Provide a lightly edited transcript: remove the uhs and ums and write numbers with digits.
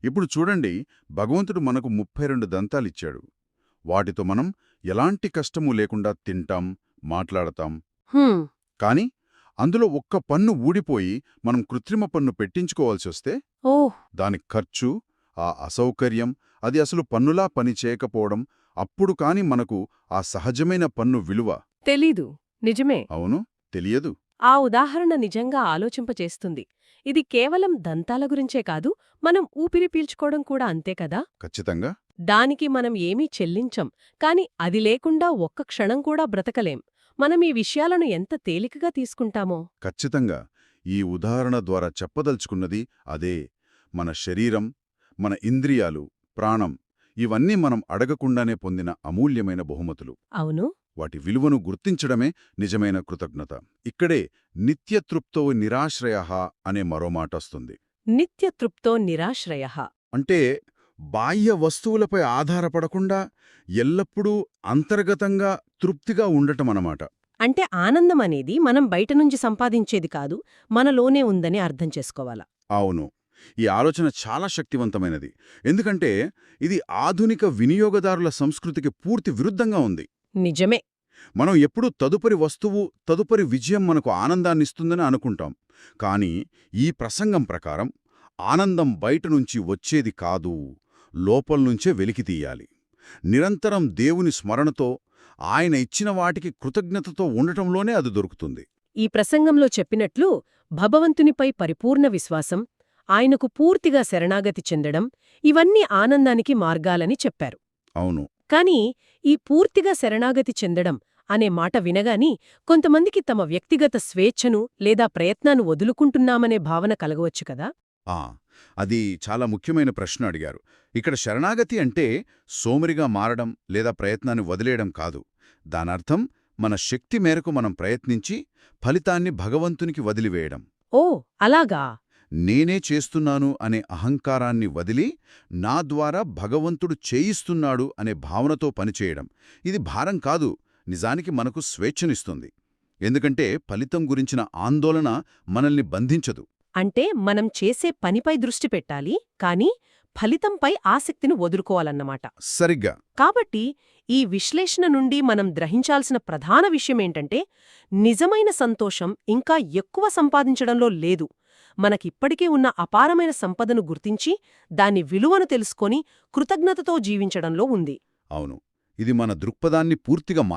ఇప్పుడు చూడండి, భగవంతుడు మనకు 32 దంతాలిచ్చాడు. వాటితో మనం ఎలాంటి కష్టమూ లేకుండా తింటాం, మాట్లాడతాం. హ్మ్. కాని అందులో ఒక్క పన్ను ఊడిపోయి మనం కృత్రిమ పన్ను పెట్టించుకోవాల్సొస్తే ఓహ్! దాని ఖర్చు, ఆ అసౌకర్యం, అది అసలు పన్నులా పనిచేయకపోవడం, అప్పుడు కాని మనకు ఆ సహజమైన పన్ను విలువ తెలీదు. నిజమే. అవును తెలియదు. ఆ ఉదాహరణ నిజంగా ఆలోచింపచేస్తుంది. ఇది కేవలం దంతాల గురించే కాదు, మనం ఊపిరి పీల్చుకోవడం కూడా అంతే కదా? ఖచ్చితంగా. దానికి మనం ఏమీ చెల్లించం, కాని అది లేకుండా ఒక్క క్షణం కూడా బ్రతకలేం. మనం ఈ విషయాలను ఎంత తేలికగా తీసుకుంటామో. ఖచ్చితంగా. ఈ ఉదాహరణ ద్వారా చెప్పదలుచుకున్నది అదే. మన శరీరం, మన ఇంద్రియాలు, ప్రాణం ఇవన్నీ మనం అడగకుండానే పొందిన అమూల్యమైన బహుమతులు. అవును. వాటి విలువను గుర్తించడమే నిజమైన కృతజ్ఞత. ఇక్కడే నిత్యతృప్తో నిరాశ్రయః అనే మరో మాటొస్తుంది. నిత్యతృప్తో నిరాశ్రయః. అంటే బాహ్య వస్తువులపై ఆధారపడకుండా ఎల్లప్పుడూ అంతర్గతంగా తృప్తిగా ఉండటమన్నమాట. అంటే ఆనందమనేది మనం బయటనుంచి సంపాదించేది కాదు, మనలోనే ఉందని అర్థం చేసుకోవాల. అవును. ఈ ఆలోచన చాలా శక్తివంతమైనది. ఎందుకంటే ఇది ఆధునిక వినియోగదారుల సంస్కృతికి పూర్తి విరుద్ధంగా ఉంది. నిజమే. మనం ఎప్పుడూ తదుపరి వస్తువు, తదుపరి విజయం మనకు ఆనందాన్నిస్తుందని అనుకుంటాం. కానీ ఈ ప్రసంగం ప్రకారం ఆనందం బయటనుంచి వచ్చేది కాదు, లోపల్నుంచే వెలికితీయాలి. నిరంతరం దేవుని స్మరణతో, ఆయన ఇచ్చిన వాటికి కృతజ్ఞతతో ఉండటంలోనే అది దొరుకుతుంది. ఈ ప్రసంగంలో చెప్పినట్లు భగవంతునిపై పరిపూర్ణ విశ్వాసం, ఆయనకు పూర్తిగా శరణాగతి చెందడం ఇవన్నీ ఆనందానికి మార్గాలని చెప్పారు. అవును. కాని ఈ పూర్తిగా శరణాగతి చెందడం అనే మాట వినగాని కొంతమందికి తమ వ్యక్తిగత స్వేచ్ఛను లేదా ప్రయత్నాన్ని వదులుకుంటున్నామనే భావన కలగవచ్చు కదా. ఆ అది చాలా ముఖ్యమైన ప్రశ్న అడిగారు. ఇక్కడ శరణాగతి అంటే సోమరిగా మారడం లేదా ప్రయత్నాన్ని వదిలేయడం కాదు. దానర్థం మన శక్తి మేరకు మనం ప్రయత్నించి ఫలితాన్ని భగవంతునికి వదిలివేయడం. ఓ అలాగా. నేనే చేస్తున్నాను అనే అహంకారాన్ని వదిలి, నా ద్వారా భగవంతుడు చేయిస్తున్నాడు అనే భావనతో పనిచేయడం. ఇది భారం కాదు, నిజానికి మనకు స్వేచ్ఛనిస్తుంది. ఎందుకంటే ఫలితం గురించిన ఆందోళన మనల్ని బంధించదు. అంటే మనం చేసే పనిపై దృష్టి పెట్టాలి, కాని ఫలితంపై ఆసక్తిని వదులుకోవాలన్నమాట. సరిగ్గా. కాబట్టి ఈ విశ్లేషణ నుండి మనం గ్రహించాల్సిన ప్రధాన విషయమేంటంటే, నిజమైన సంతోషం ఇంకా ఎక్కువ సంపాదించడంలో లేదు, మనకిప్పటికే ఉన్న అపారమైన సంపదను గుర్తించి దాని విలువను తెలుసుకొని కృతజ్ఞతతో జీవించడంలో ఉంది. అవును. ఇది మన దృక్పథాన్ని పూర్తిగా